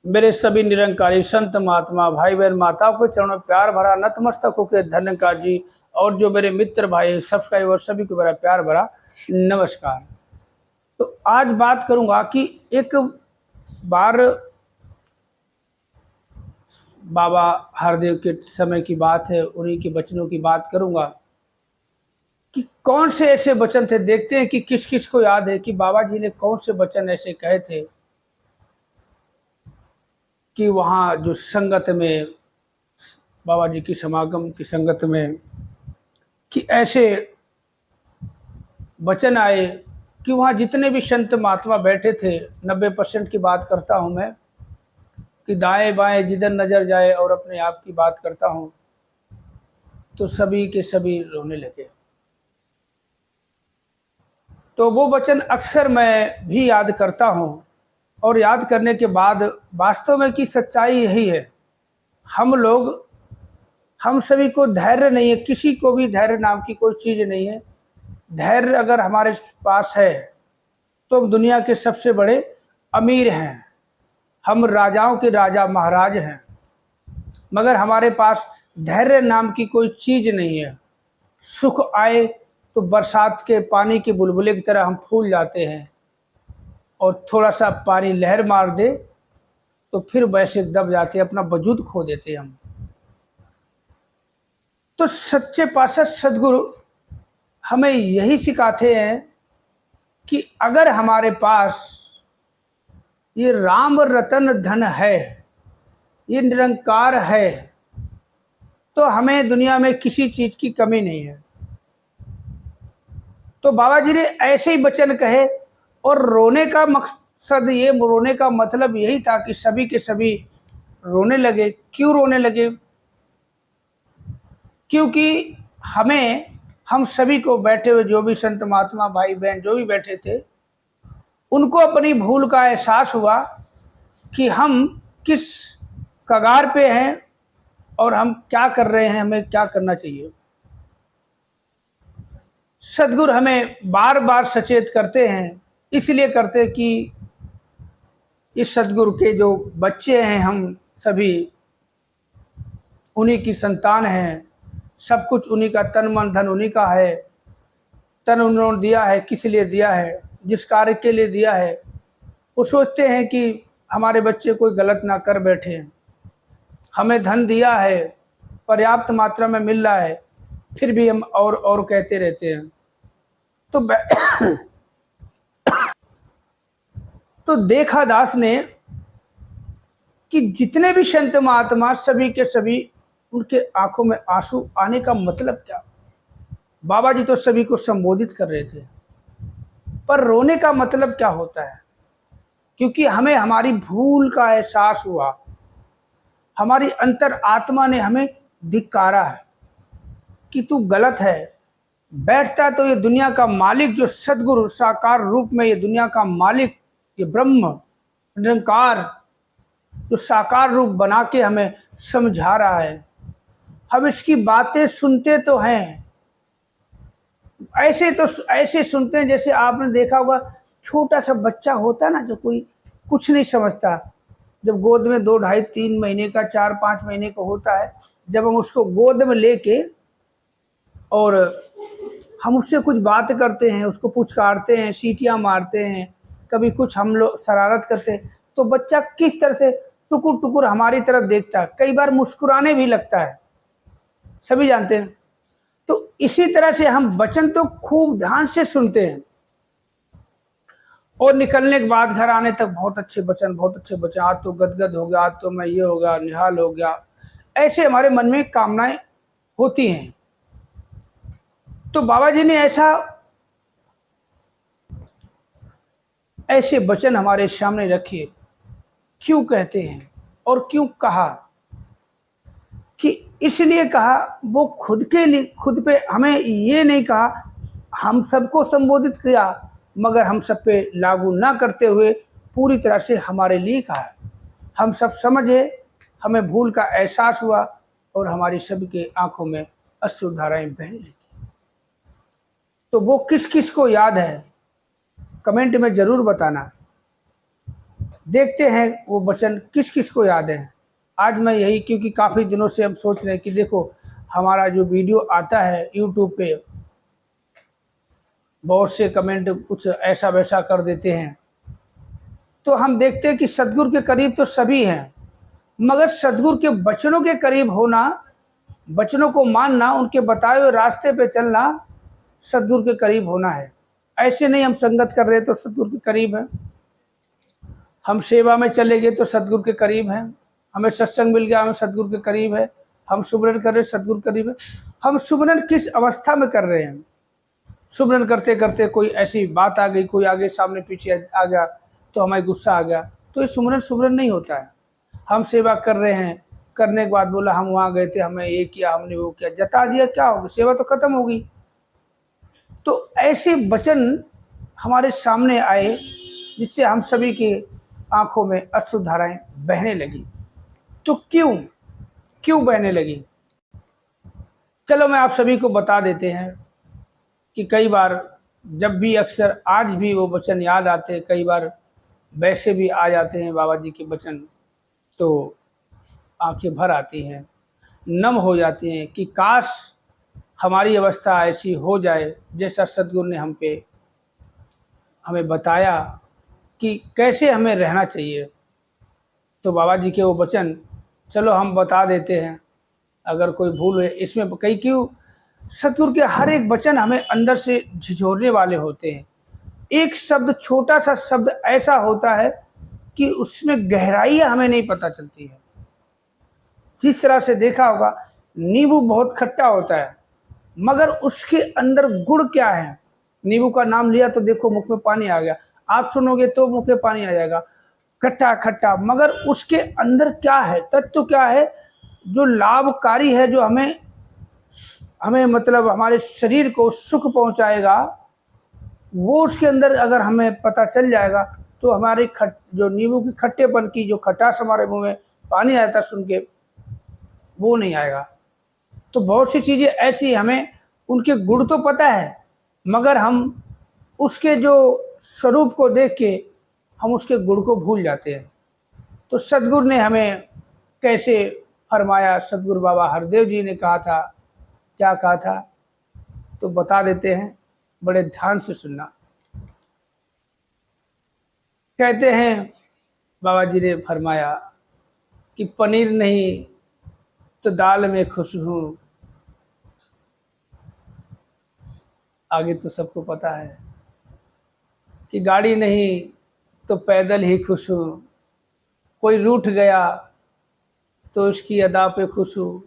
मेरे सभी निरंकारी संत महात्मा भाई बहन माताओं के चरणों में प्यार भरा नतमस्तक होकर धन्यकार जी। और जो मेरे मित्र भाई सब्सक्राइबर सभी को मेरा प्यार भरा नमस्कार। तो आज बात करूंगा कि एक बार बाबा हरदेव के समय की बात है, उन्हीं के वचनों की बात करूंगा कि कौन से ऐसे वचन थे। देखते हैं कि किस किस को याद है कि बाबा जी ने कौन से वचन ऐसे कहे थे कि वहाँ जो संगत में बाबा जी की समागम की संगत में कि ऐसे वचन आए कि वहाँ जितने भी संत महात्मा बैठे थे, 90% की बात करता हूँ मैं, कि दाएं बाएं जिधर नज़र जाए और अपने आप की बात करता हूँ तो सभी के सभी रोने लगे। तो वो वचन अक्सर मैं भी याद करता हूँ और याद करने के बाद वास्तव में कि सच्चाई यही है। हम सभी को धैर्य नहीं है, किसी को भी धैर्य नाम की कोई चीज़ नहीं है। धैर्य अगर हमारे पास है तो हम दुनिया के सबसे बड़े अमीर हैं, हम राजाओं के राजा महाराज हैं, मगर हमारे पास धैर्य नाम की कोई चीज़ नहीं है। सुख आए तो बरसात के पानी के बुलबुले की तरह हम फूल जाते हैं, और थोड़ा सा पानी लहर मार दे तो फिर वैसे दब जाते, अपना वजूद खो देते हम। तो सच्चे पातशाह सदगुरु हमें यही सिखाते हैं कि अगर हमारे पास ये राम रतन धन है, ये निरंकार है, तो हमें दुनिया में किसी चीज़ की कमी नहीं है। तो बाबा जी ने ऐसे ही वचन कहे, और रोने का मकसद ये, रोने का मतलब यही था कि सभी के सभी रोने लगे। क्यों रोने लगे? क्योंकि हम सभी को बैठे हुए जो भी संत महात्मा भाई बहन जो भी बैठे थे, उनको अपनी भूल का एहसास हुआ कि हम किस कगार पे हैं और हम क्या कर रहे हैं, हमें क्या करना चाहिए। सदगुरु हमें बार बार सचेत करते हैं, इसलिए करते कि इस सदगुरु के जो बच्चे हैं, हम सभी उन्हीं की संतान हैं, सब कुछ उन्हीं का, तन मन धन उन्हीं का है। तन उन्होंने दिया है, किस लिए दिया है, जिस कार्य के लिए दिया है। वो सोचते हैं कि हमारे बच्चे कोई गलत ना कर बैठे। हमें धन दिया है, पर्याप्त मात्रा में मिल रहा है, फिर भी हम और कहते रहते हैं। तो देखा दास ने कि जितने भी संत महात्मा सभी के सभी, उनके आंखों में आंसू आने का मतलब क्या। बाबा जी तो सभी को संबोधित कर रहे थे, पर रोने का मतलब क्या होता है? क्योंकि हमें हमारी भूल का एहसास हुआ, हमारी अंतर आत्मा ने हमें धिक्कारा है कि तू गलत है। बैठता तो ये दुनिया का मालिक, जो सदगुरु साकार रूप में ये दुनिया का मालिक, ये ब्रह्म निरंकार जो साकार रूप बना के हमें समझा रहा है, हम इसकी बातें सुनते तो हैं, ऐसे सुनते हैं जैसे आपने देखा होगा छोटा सा बच्चा होता ना, जो कोई कुछ नहीं समझता, जब गोद में 2, 2.5, 3 महीने का, 4, 5 महीने का होता है, जब हम उसको गोद में लेके और हम उससे कुछ बात करते हैं, उसको पुचकारते हैं, सीटियां मारते हैं, कभी कुछ हम लोग शरारत करते हैं, तो बच्चा किस तरह से टुकुर टुकुर हमारी तरफ देखता है, कई बार मुस्कुराने भी लगता है, सभी जानते हैं। तो इसी तरह से हम वचन तो खूब ध्यान से सुनते हैं, और निकलने के बाद घर आने तक बहुत अच्छे वचन, बहुत अच्छे वचन, आज तो गदगद हो गया, आज तो मैं ये हो गया, निहाल हो गया, ऐसे हमारे मन में कामनाएं होती हैं। तो बाबा जी ने ऐसे वचन हमारे सामने रखे। क्यों कहते हैं और क्यों कहा? कि इसलिए कहा, वो खुद के लिए, खुद पे हमें ये नहीं कहा, हम सबको संबोधित किया, मगर हम सब पे लागू ना करते हुए पूरी तरह से हमारे लिए कहा। हम सब समझे, हमें भूल का एहसास हुआ, और हमारी सभी के आंखों में अश्रुधाराएं बहने लगी। तो वो किस किस को याद है, कमेंट में ज़रूर बताना। देखते हैं वो वचन किस किस को याद है। आज मैं यही, क्योंकि काफ़ी दिनों से हम सोच रहे हैं कि देखो हमारा जो वीडियो आता है यूट्यूब पे, बहुत से कमेंट कुछ ऐसा वैसा कर देते हैं, तो हम देखते हैं कि सदगुरु के करीब तो सभी हैं, मगर सदगुरु के वचनों के करीब होना, वचनों को मानना, उनके बताए हुए रास्ते पे चलना सदगुरु के करीब होना है। ऐसे नहीं हम संगत कर रहे तो सदगुरु के करीब है, हम सेवा में चले गए तो सदगुरु के करीब हैं, हमें सत्संग मिल गया हमें सदगुरु के करीब है, हम सुमरन कर रहे सदगुरु के करीब है। हम सुमरन किस अवस्था में कर रहे हैं? सुमरन करते करते कोई ऐसी बात आ गई, कोई आगे सामने पीछे आ गया तो हमें गुस्सा आ गया, तो ये सुमरन सुमरन नहीं होता है। हम सेवा कर रहे हैं, करने के बाद बोला हम वहाँ गए थे, हमें ये किया, हमने वो किया, जता दिया, क्या होगा? सेवा तो खत्म हो गई। तो ऐसे वचन हमारे सामने आए जिससे हम सभी के आंखों में अश्रुधाराएं बहने लगी। तो क्यों बहने लगी? चलो मैं आप सभी को बता देते हैं कि कई बार जब भी, अक्सर आज भी वो वचन याद आते हैं, कई बार वैसे भी आ जाते हैं बाबा जी के वचन, तो आंखें भर आती हैं, नम हो जाती हैं कि काश हमारी अवस्था ऐसी हो जाए जैसा सदगुरु ने हमें बताया कि कैसे हमें रहना चाहिए। तो बाबा जी के वो वचन चलो हम बता देते हैं, अगर कोई भूल है इसमें कई, क्यों सतगुरु के हर एक वचन हमें अंदर से झिझोरने वाले होते हैं। एक शब्द, छोटा सा शब्द ऐसा होता है कि उसमें गहराइयाँ हमें नहीं पता चलती है। जिस तरह से देखा होगा, नींबू बहुत खट्टा होता है, मगर उसके अंदर गुण क्या है? नींबू का नाम लिया तो देखो मुख में पानी आ गया, आप सुनोगे तो मुख में पानी आ जाएगा, खट्टा खट्टा, मगर उसके अंदर क्या है, तत्व क्या है जो लाभकारी है, जो हमें मतलब हमारे शरीर को सुख पहुंचाएगा, वो उसके अंदर अगर हमें पता चल जाएगा तो हमारे जो नींबू की खट्टेपन की जो खटास हमारे मुंह में पानी आया था सुन के, वो नहीं आएगा। तो बहुत सी चीज़ें ऐसी, हमें उनके गुण तो पता है, मगर हम उसके जो स्वरूप को देख के हम उसके गुण को भूल जाते हैं। तो सदगुरु ने हमें कैसे फरमाया, सदगुरु बाबा हरदेव जी ने कहा था, क्या कहा था, तो बता देते हैं, बड़े ध्यान से सुनना। कहते हैं बाबा जी ने फरमाया कि पनीर नहीं तो दाल में खुश हूँ, आगे तो सबको पता है कि गाड़ी नहीं तो पैदल ही खुश हूँ, कोई रूठ गया तो उसकी अदा पे खुश हूँ,